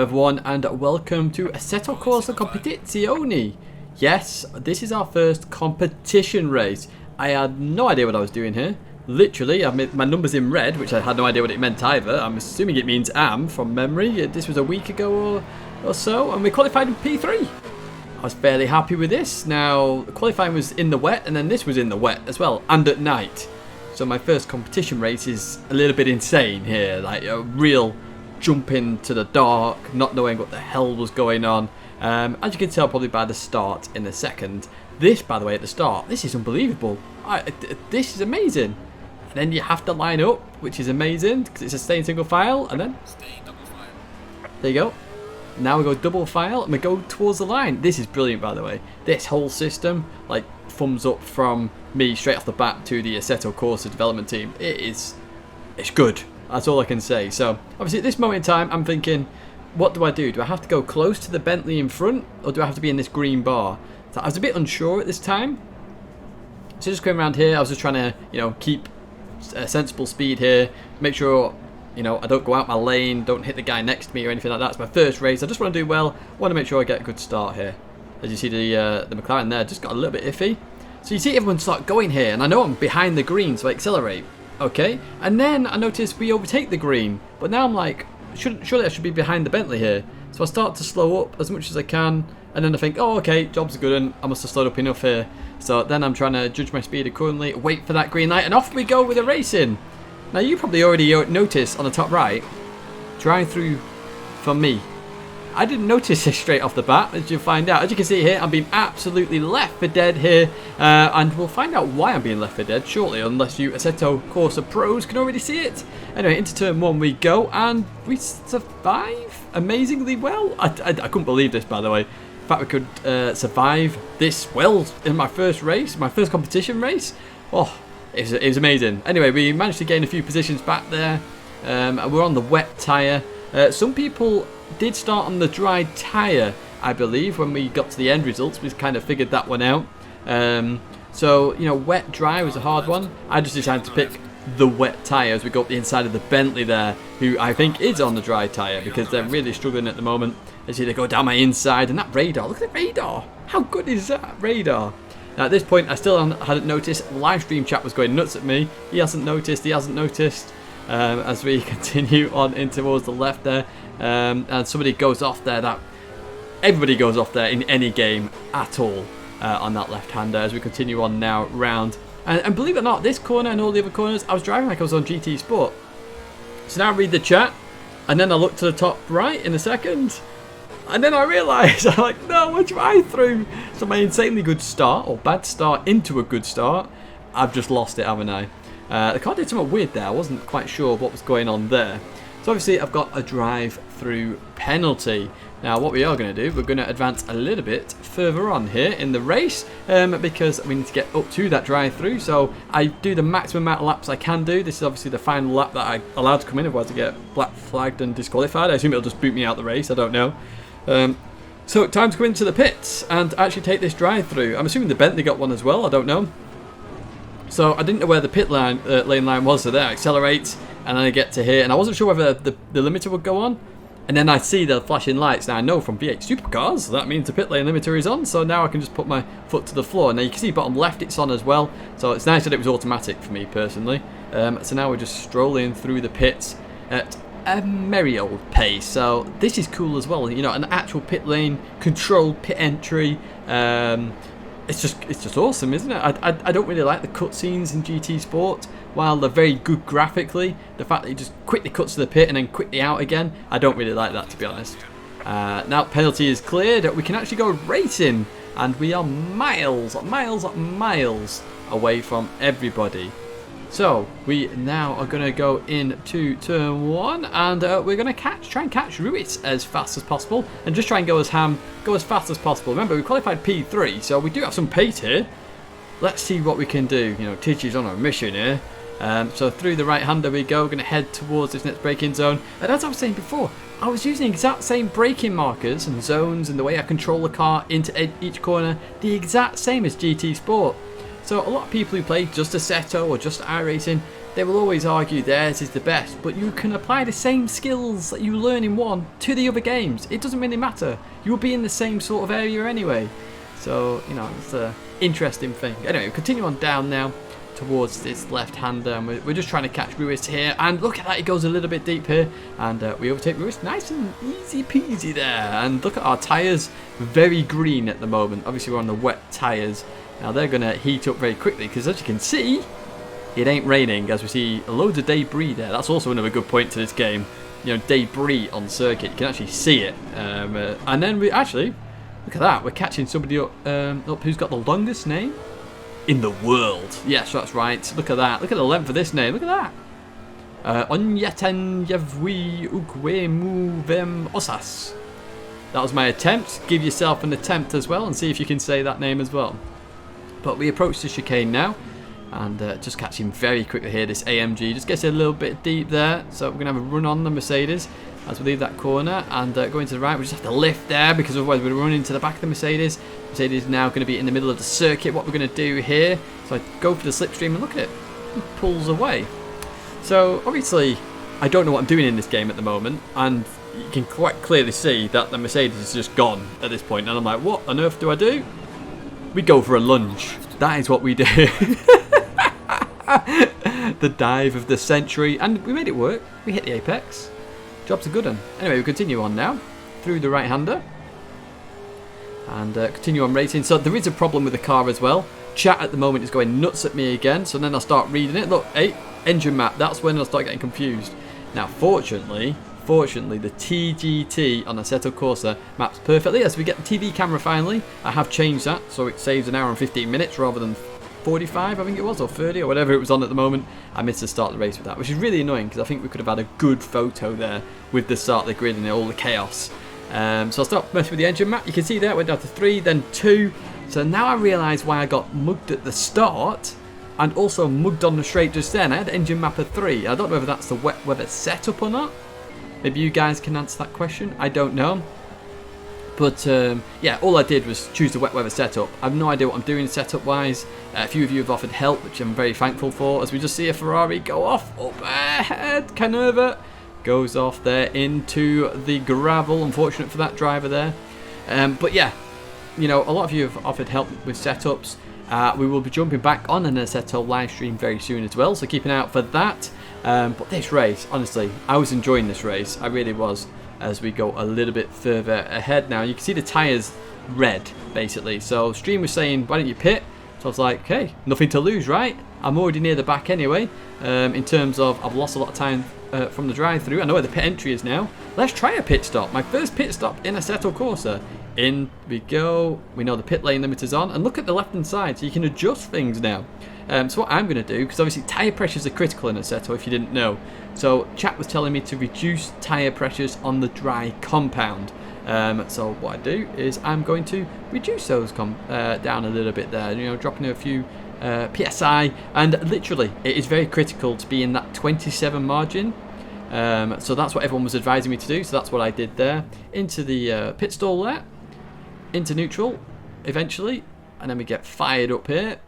everyone, and welcome to Assetto Corsa Competizione. Yes, this is our first competition race. I had no idea what I was doing here. Literally, I've made my numbers in red, which I had no idea what it meant either. I'm assuming it means am from memory. This was a week ago or so, and we qualified in P3. I was fairly happy with this. Now, qualifying was in the wet, and then this was in the wet as well, and at night. So my first competition race is a little bit insane here, like a real jump into the dark, not knowing what the hell was going on. As you can tell probably by the start in a second. This, by the way, at the start, this is unbelievable. This is amazing. And then you have to line up, which is amazing, because it's a stay in single file, and then there you go. Now we go double file, and we go towards the line. This is brilliant, by the way. This whole system, like, thumbs up from me straight off the bat to the Assetto Corsa development team. It's good. That's all I can say. So, obviously at this moment in time, I'm thinking, what do I do? Do I have to go close to the Bentley in front, or do I have to be in this green bar? So I was a bit unsure at this time. So just going around here, I was just trying to, keep a sensible speed here, make sure, I don't go out my lane, don't hit the guy next to me or anything like that. It's my first race. I just want to do well. I want to make sure I get a good start here. As you see, the McLaren there just got a little bit iffy. So you see everyone start going here, and I know I'm behind the green, so I accelerate. Okay, and then I notice we overtake the green, but now I'm like, surely I should be behind the Bentley here. So I start to slow up as much as I can, and then I think, oh, okay, job's good, and I must have slowed up enough here. So then I'm trying to judge my speed accordingly, wait for that green light, and off we go with the racing. Now you probably already noticed on the top right, drive through for me. I didn't notice this straight off the bat, as you'll find out. As you can see here, I'm being absolutely left for dead here, and we'll find out why I'm being left for dead shortly, unless you Assetto Corsa pros can already see it. Anyway, into turn one we go, and we survive amazingly well. I couldn't believe this, by the way. The fact we could survive this well in my first race, my first competition race. Oh, it was amazing. Anyway, we managed to gain a few positions back there. We're on the wet tyre. Some people did start on the dry tyre, I believe, when we got to the end results. We kind of figured that one out. So, wet, dry was a hard one. I just decided to pick the wet tyre as we go up the inside of the Bentley there, who I think is on the dry tyre, because they're really struggling at the moment. As they go down my inside, and that radar, look at the radar. How good is that radar? Now, at this point, I still hadn't noticed. Live stream chat was going nuts at me. He hasn't noticed. As we continue on in towards the left there, and somebody goes off there. That everybody goes off there in any game at all on that left-hander. As we continue on now round, and believe it or not, this corner and all the other corners, I was driving like I was on GT Sport. So now I read the chat, and then I look to the top right in a second, and then I realise I'm like, no, a drive through. So my insanely good start, or bad start into a good start, I've just lost it, haven't I? The car did something weird there. I wasn't quite sure what was going on there. So obviously I've got a drive-through penalty. Now what we are going to do, we're going to advance a little bit further on here in the race, because we need to get up to that drive-through. So I do the maximum amount of laps I can do. This is obviously the final lap that I'm allowed to come in, otherwise I get black flagged and disqualified. I assume it'll just boot me out the race, I don't know. So time to go into the pits and actually take this drive-through. I'm assuming the Bentley got one as well, I don't know. So I didn't know where the pit lane line was, so there I accelerate, and then I get to here, and I wasn't sure whether the limiter would go on, and then I see the flashing lights. Now I know from V8 Supercars, so that means the pit lane limiter is on, so now I can just put my foot to the floor. Now you can see bottom left it's on as well, so it's nice that it was automatic for me personally. So now we're just strolling through the pits at a merry old pace, so this is cool as well, an actual pit lane, controlled pit entry. It's just awesome, isn't it? I don't really like the cutscenes in GT Sport. While they're very good graphically, the fact that it just quickly cuts to the pit and then quickly out again, I don't really like that, to be honest. Now penalty is cleared. We can actually go racing, and we are miles away from everybody. So we now are going to go into turn one, and we're going to try and catch Ruiz as fast as possible, and just try and go as fast as possible. Remember, we qualified P3, so we do have some pace here. Let's see what we can do. Tidgney's on a mission here. So through the right-hander we go. We're going to head towards this next braking zone. And as I was saying before, I was using the exact same braking markers and zones and the way I control the car into each corner, the exact same as GT Sport. So a lot of people who play just Assetto or just iRacing they will always argue theirs is the best, but you can apply the same skills that you learn in one to the other games. It doesn't really matter. You'll be in the same sort of area anyway. So, you know, it's an interesting thing. Anyway, we'll continue on down now towards this left-hander, and we're just trying to catch Ruiz here, and look at that, he goes a little bit deep here, and we overtake Ruiz, nice and easy peasy there. And look at our tyres, very green at the moment. Obviously we're on the wet tyres. Now they're going to heat up very quickly, because as you can see, it ain't raining, as we see loads of debris there. That's also another good point to this game. You know, debris on circuit, you can actually see it. And then we actually, look at that, we're catching somebody up who's got the longest name in the world. Yes, that's right. Look at that. Look at the length of this name. Look at that. Onyeten Yevwi Ukwemu Vem Osas. That was my attempt. Give yourself an attempt as well and see if you can say that name as well. But we approach the chicane now, and just catching very quickly here. This AMG just gets a little bit deep there, so we're going to have a run on the Mercedes as we leave that corner and go into the right. We just have to lift there, because otherwise we're running into the back of the Mercedes. Mercedes is now going to be in the middle of the circuit. What we're going to do here, so I go for the slipstream, and look at it, he pulls away. So obviously I don't know what I'm doing in this game at the moment, and you can quite clearly see that the Mercedes is just gone at this point, and I'm like, what on earth do I do? We go for a lunge. That is what we do. The dive of the century, and we made it work. We hit the apex. Job's a good one. Anyway, we continue on now through the right-hander and continue on racing. So there is a problem with the car as well. Chat at the moment is going nuts at me again, so then I'll start reading it. Look, hey, engine map. That's when I'll start getting confused. Now, fortunately, the TGT on Assetto Corsa maps perfectly. As we get the TV camera finally, I have changed that, so it saves an hour and 15 minutes rather than 45, I think it was, or 30, or whatever it was on at the moment. I missed the start of the race with that, which is really annoying, because I think we could have had a good photo there with the start of the grid and all the chaos. So I'll start messing with the engine map. You can see there, it went down to 3, then 2. So now I realise why I got mugged at the start, and also mugged on the straight just then. I had engine map of 3. I don't know whether that's the wet weather setup or not. Maybe you guys can answer that question. I don't know. But yeah, all I did was choose the wet weather setup. I have no idea what I'm doing setup wise. A few of you have offered help, which I'm very thankful for, as we just see a Ferrari go off up ahead. Canova goes off there into the gravel. Unfortunate for that driver there. But yeah, you know, a lot of you have offered help with setups. We will be jumping back on an Assetto live stream very soon as well, so keep an eye out for that. But this race, honestly, I was enjoying this race. I really was. As we go a little bit further ahead now, you can see the tyres red basically. So stream was saying, why don't you pit? So I was like, hey, nothing to lose, right? I'm already near the back anyway. In terms of, I've lost a lot of time from the drive-through. I know where the pit entry is now. Let's try a pit stop. My first pit stop in Assetto Corsa. In we go. We know the pit lane limiter's on, and look at the left-hand side, so you can adjust things now. So what I'm going to do, because obviously tyre pressures are critical in Assetto, if you didn't know. So chat was telling me to reduce tyre pressures on the dry compound. So what I do is I'm going to reduce those down a little bit there, you know, dropping a few PSI, and literally it is very critical to be in that 27 margin. So that's what everyone was advising me to do, so that's what I did there. Into the pit stall there, into neutral eventually, and then we get fired up here.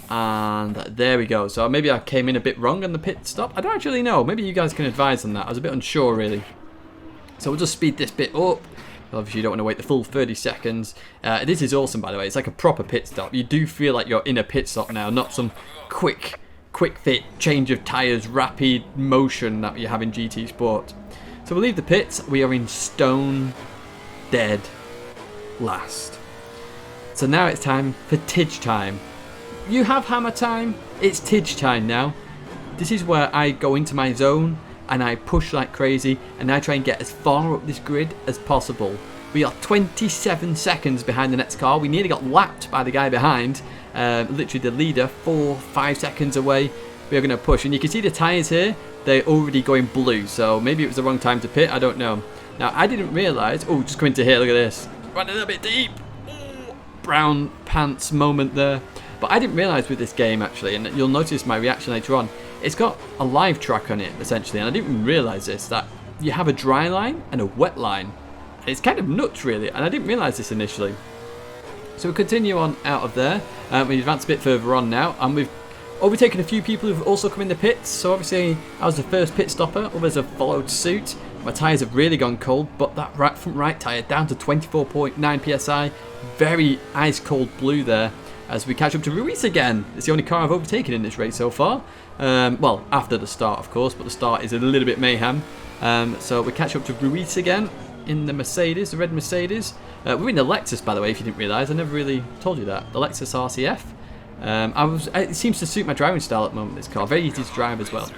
And there we go. So maybe I came in a bit wrong on the pit stop. I don't actually know. Maybe you guys can advise on that. I was a bit unsure, really. So we'll just speed this bit up. Obviously, you don't want to wait the full 30 seconds. This is awesome, by the way. It's like a proper pit stop. You do feel like you're in a pit stop now, not some quick fit, change of tyres, rapid motion that you have in GT Sport. So we'll leave the pits. We are in stone dead last. So now it's time for Tidge time. You have hammer time, it's Tidge time now. This is where I go into my zone and I push like crazy and I try and get as far up this grid as possible. We are 27 seconds behind the next car. We nearly got lapped by the guy behind. Literally the leader, 4-5 seconds away. We are going to push, and you can see the tyres here, they're already going blue, so maybe it was the wrong time to pit, I don't know. Now I didn't realise, oh, just come into here, look at this. Run a little bit deep. Ooh, brown pants moment there. But I didn't realise with this game actually, and you'll notice my reaction later on, it's got a live track on it essentially, and I didn't even realise this, that you have a dry line and a wet line. And it's kind of nuts really, and I didn't realise this initially. So we continue on out of there, we advance a bit further on now, and we've overtaken a few people who've also come in the pits. So obviously I was the first pit stopper, others have followed suit. My tyres have really gone cold, but that front right tyre down to 24.9 psi. Very ice cold blue there as we catch up to Ruiz again. It's the only car I've overtaken in this race so far. Well, after the start, of course, but the start is a little bit mayhem. So we catch up to Ruiz again in the Mercedes, the red Mercedes. We're in the Lexus, by the way, if you didn't realise. I never really told you that. The Lexus RCF. It seems to suit my driving style at the moment, this car. Very easy to drive as well.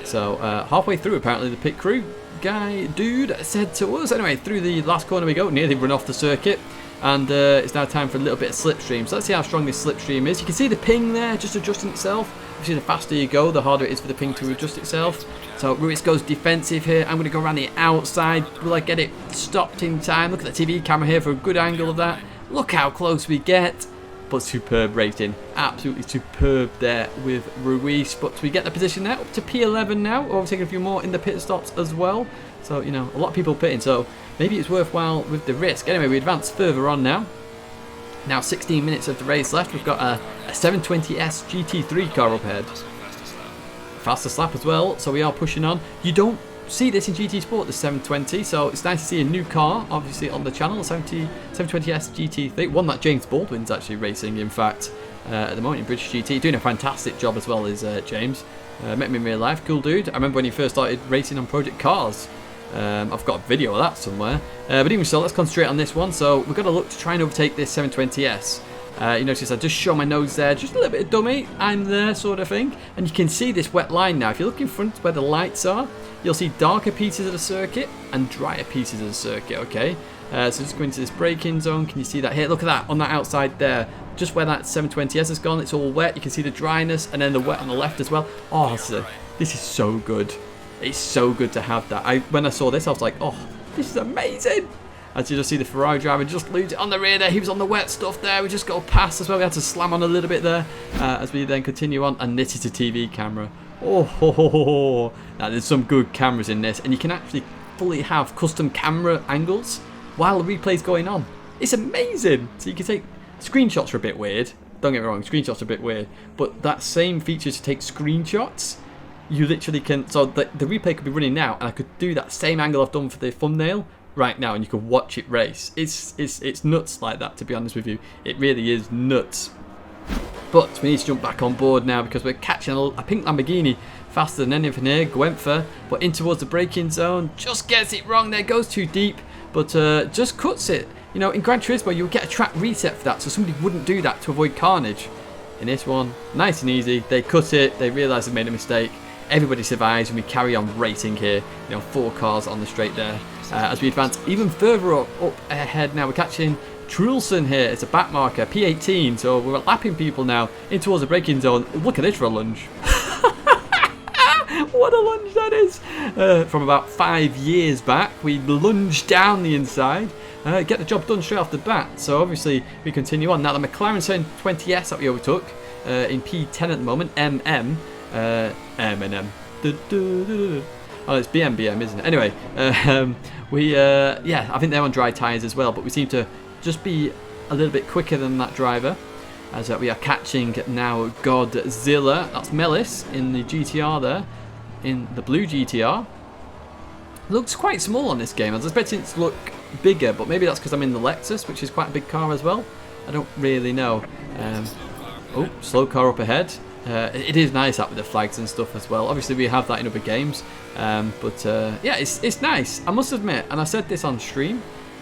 So halfway through, apparently, the pit crew dude said to us, anyway, through the last corner we go, nearly run off the circuit. And it's now time for a little bit of slipstream. So let's see how strong this slipstream is. You can see the ping there just adjusting itself. Obviously, the faster you go, the harder it is for the ping to adjust itself. So Ruiz goes defensive here. I'm going to go around the outside. Will I get it stopped in time? Look at the TV camera here for a good angle of that. Look how close we get. But superb racing. Absolutely superb there with Ruiz. But we get the position there up to P11 now. Overtaking a few more in the pit stops as well. So, you know, a lot of people pitting. So maybe it's worthwhile with the risk. Anyway, we advance further on now. Now 16 minutes of the race left. We've got a 720S GT3 car up ahead. Fastest lap as well. So we are pushing on. You don't see this in GT Sport, the 720. So it's nice to see a new car, obviously, on the channel. The 720S GT3. One that James Baldwin's actually racing, in fact, at the moment in British GT. Doing a fantastic job as well as James. Met him in real life. Cool dude. I remember when he first started racing on Project Cars. I've got a video of that somewhere. But even so, let's concentrate on this one. So we've got to look to try and overtake this 720S. You notice I just show my nose there, just a little bit of dummy, I'm there sort of thing. And you can see this wet line now. If you look in front where the lights are, you'll see darker pieces of the circuit and drier pieces of the circuit, okay? So just go into this braking zone. Can you see that here? Look at that on that outside there. Just where that 720S has gone, it's all wet. You can see the dryness and then the wet on the left as well. Oh, this is so good. It's so good to have that. When I saw this, I was like, oh, this is amazing. As you just see the Ferrari driver just lose it on the rear there. He was on the wet stuff there. We just go past as well. We had to slam on a little bit there as we then continue on. And this is a TV camera. Oh, ho, ho, ho, ho. Now, there's some good cameras in this. And you can actually fully have custom camera angles while the replay's going on. It's amazing. So you can take screenshots are a bit weird. Don't get me wrong, screenshots are a bit weird. But that same feature to take screenshots, you literally can. So the replay could be running now, and I could do that same angle I've done for the thumbnail right now, and you could watch it race. It's nuts like that, to be honest with you. It really is nuts. But we need to jump back on board now because we're catching a pink Lamborghini faster than anything here. Guenther, but in towards the braking zone, just gets it wrong there, goes too deep, but just cuts it. You know, in Gran Turismo, you would get a track reset for that, so somebody wouldn't do that to avoid carnage. In this one, nice and easy. They cut it, they realise they made a mistake. Everybody survives, and we carry on racing here. You know, 4 cars on the straight there. As we advance even further up ahead now, we're catching Trulson here. It's a back marker, P18, so we're lapping people now in towards the braking zone. Look at this for a lunge. What a lunge that is. From about 5 years back, we lunged down the inside. Get the job done straight off the bat. So obviously we continue on. Now the McLaren 720S that we overtook in P10 at the moment, MM. M&M. Oh, it's BM, isn't it? Anyway, yeah, I think they're on dry tyres as well, but we seem to just be a little bit quicker than that driver, as we are catching now Godzilla. That's Melis in the GTR there, in the blue GTR. Looks quite small on this game. I was expecting it to look bigger, but maybe that's because I'm in the Lexus, which is quite a big car as well. I don't really know. Oh, slow car up ahead. It is nice that with the flags and stuff as well. Obviously we have that in other games, but yeah, it's nice. I must admit, and I said this on stream,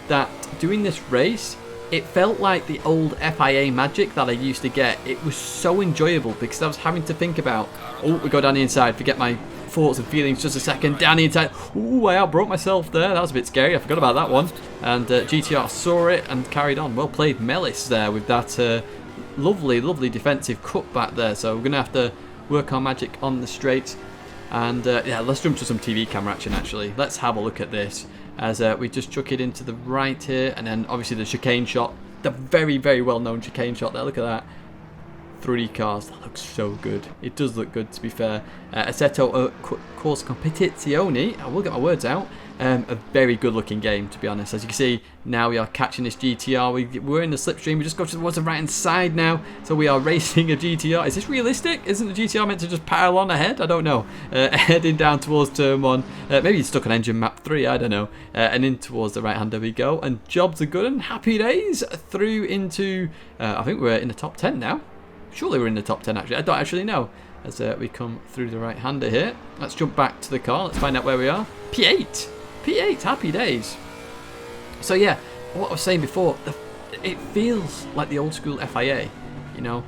that doing this race, it felt like the old FIA magic that I used to get. It was so enjoyable because I was having to think about, oh, we go down the inside, forget my thoughts and feelings just a second, down the inside. Ooh, I outbroke myself there. That was a bit scary. I forgot about that one. And GTR saw it and carried on. Well played, Melis there with that lovely defensive cutback there. So we're going to have to work our magic on the straight. And yeah, let's jump to some TV camera action actually. Let's have a look at this as we just chuck it into the right here. And then obviously the chicane shot. The very well known chicane shot there. Look at that. 3 cars. That looks so good. It does look good, to be fair. Assetto Corsa Competizione. I will get my words out. a very good looking game, to be honest. As you can see, now we are catching this GTR. We're in the slipstream. We just go towards the right hand side now, so we are racing a GTR. Is this realistic? Isn't the GTR meant to just pile on ahead? I don't know. Heading down towards turn 1. Maybe it's stuck on engine map 3, I don't know. And in towards the right hand there we go, and jobs are good and happy days through into I think we're in the top 10 now. Surely we're in the top 10 actually. I don't actually know. As we come through the right hander here. Let's jump back to the car. Let's find out where we are. P8. P8, happy days. So yeah, what I was saying before, it feels like the old school FIA. You know,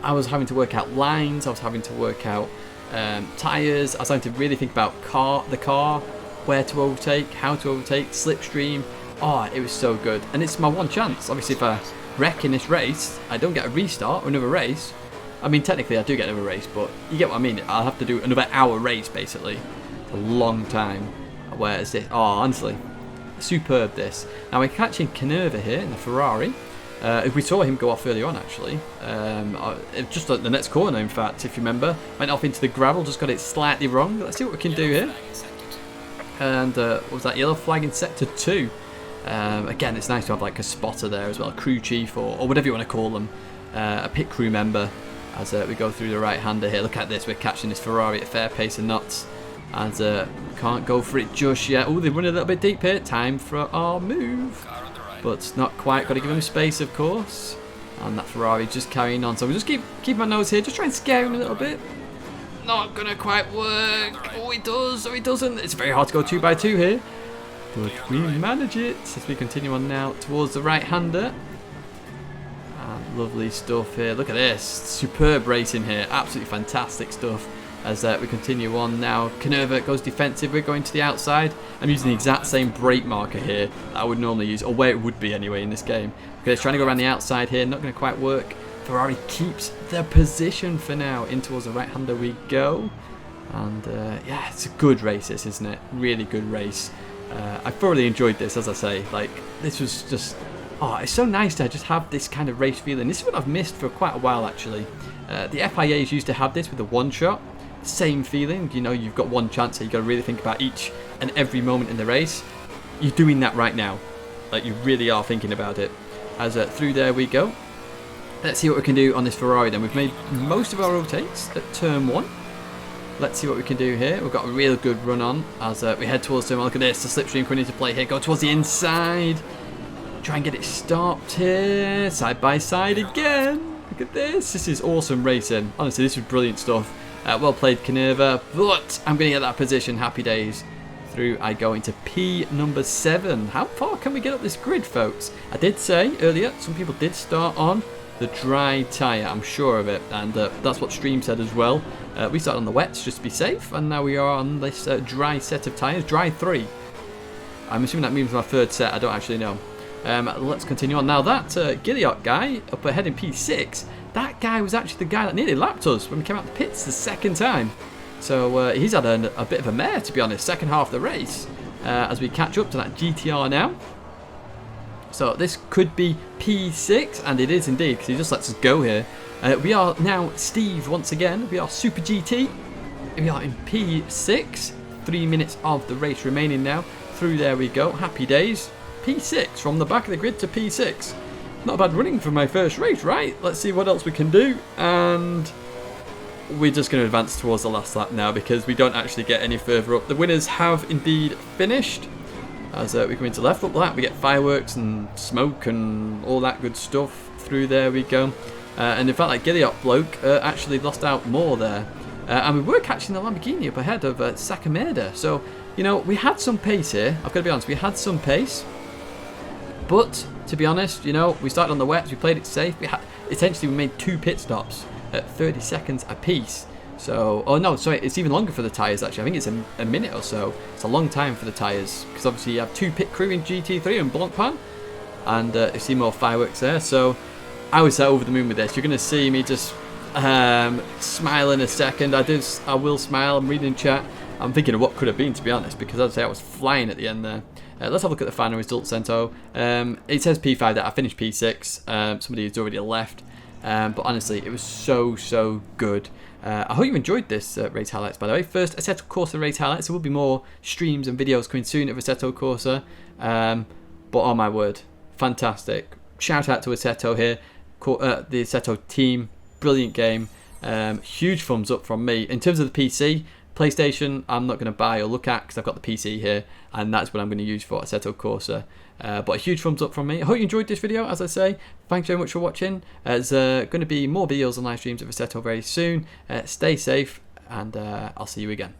I was having to work out lines. I was having to work out tyres. I was having to really think about the car, where to overtake, how to overtake, slipstream. Oh, it was so good. And it's my one chance. Obviously, if I wreck in this race, I don't get a restart or another race. I mean, technically I do get another race, but you get what I mean. I'll have to do another hour race, basically. A long time. Whereas this, oh, honestly, superb this. Now we're catching Canerva here in the Ferrari. We saw him go off early on, actually. Just at the next corner, in fact, if you remember. Went off into the gravel, just got it slightly wrong. Let's see what we can do here. And what was that? Yellow flag in sector 2. Again, it's nice to have like a spotter there as well, a crew chief or whatever you want to call them. A pit crew member. As we go through the right hander here. Look at this, we're catching this Ferrari at a fair pace of knots. And can't go for it just yet. Oh, they've run a little bit deep here. Time for our move. But not quite. Got to give him space, of course. And that Ferrari just carrying on. So we just keep my nose here. Just try and scare him a little bit. Not going to quite work. Oh, it does. Oh, it doesn't. It's very hard to go 2 by 2 here. But we manage it as we continue on now towards the right hander. Lovely stuff here. Look at this. Superb racing here. Absolutely fantastic stuff. As we continue on now. Canerva goes defensive. We're going to the outside. I'm using the exact same brake marker here that I would normally use, or where it would be anyway in this game. Okay, it's trying to go around the outside here. Not going to quite work. Ferrari keeps the position for now. In towards the right hander we go. And yeah, it's a good race, this, isn't it? Really good race. I thoroughly enjoyed this, as I say. Like, this was just... Oh, it's so nice to just have this kind of race feeling. This is what I've missed for quite a while, actually. The FIAs used to have this with the one shot. Same feeling. You know, you've got one chance, so you've got to really think about each and every moment in the race. You're doing that right now. Like, you really are thinking about it. As through there we go. Let's see what we can do on this Ferrari then. We've made most of our rotates at turn 1. Let's see what we can do here. We've got a real good run on as we head towards turn 1. Look at this, the slipstream coming into play here. Go towards the inside. Try and get it stopped here. Side by side again. Look at this. This is awesome racing. Honestly, this is brilliant stuff. Well played, Canerva. But I'm going to get that position. Happy days. Through I go into P number 7. How far can we get up this grid, folks? I did say earlier, some people did start on the dry tyre. I'm sure of it. And that's what Stream said as well. We started on the wets just to be safe. And now we are on this dry set of tyres. Dry 3. I'm assuming that means my 3rd set. I don't actually know. Let's continue on. Now that Gilliot guy up ahead in P6, that guy was actually the guy that nearly lapped us when we came out the pits the 2nd time. So he's had a bit of a mare, to be honest, second half of the race. As we catch up to that GTR now. So this could be P6, and it is indeed, because he just lets us go here. We are now Steve once again. We are Super GT. We are in P6. 3 minutes of the race remaining now. Through there we go. Happy days. P6 from the back of the grid to P6. Not bad running for my first race, right? Let's see what else we can do. And we're just going to advance towards the last lap now because we don't actually get any further up. The winners have indeed finished. As we come into left up lap, we get fireworks and smoke and all that good stuff. Through there we go. And in fact, that Gilliot bloke actually lost out more there. And we were catching the Lamborghini up ahead of Sakamerda. So, you know, we had some pace here. I've got to be honest, we had some pace. But, to be honest, you know, we started on the wets, we played it safe. Essentially, we made 2 pit stops at 30 seconds apiece. So, oh no, sorry, it's even longer for the tyres actually. I think it's a minute or so. It's a long time for the tyres. Because obviously you have 2 pit crew in GT3 and Blancpain. And you see more fireworks there. So, I was over the moon with this. You're going to see me just smile in a second. I will smile. I'm reading chat. I'm thinking of what could have been, to be honest, because as I say, I was flying at the end there. Let's have a look at the final results, Sento. It says P5 that I finished P6. Somebody who's already left. But honestly, it was so good. I hope you enjoyed this race highlights, by the way. First Assetto Corsa race highlights. There will be more streams and videos coming soon of Assetto Corsa. But oh my word, fantastic. Shout out to Assetto here, the Assetto team. Brilliant game. Huge thumbs up from me. In terms of the PC, PlayStation, I'm not going to buy or look at because I've got the PC here, and that's what I'm going to use for Assetto Corsa. But a huge thumbs up from me. I hope you enjoyed this video. As I say, thanks very much for watching. There's going to be more videos and live streams of Assetto very soon. Stay safe, and I'll see you again.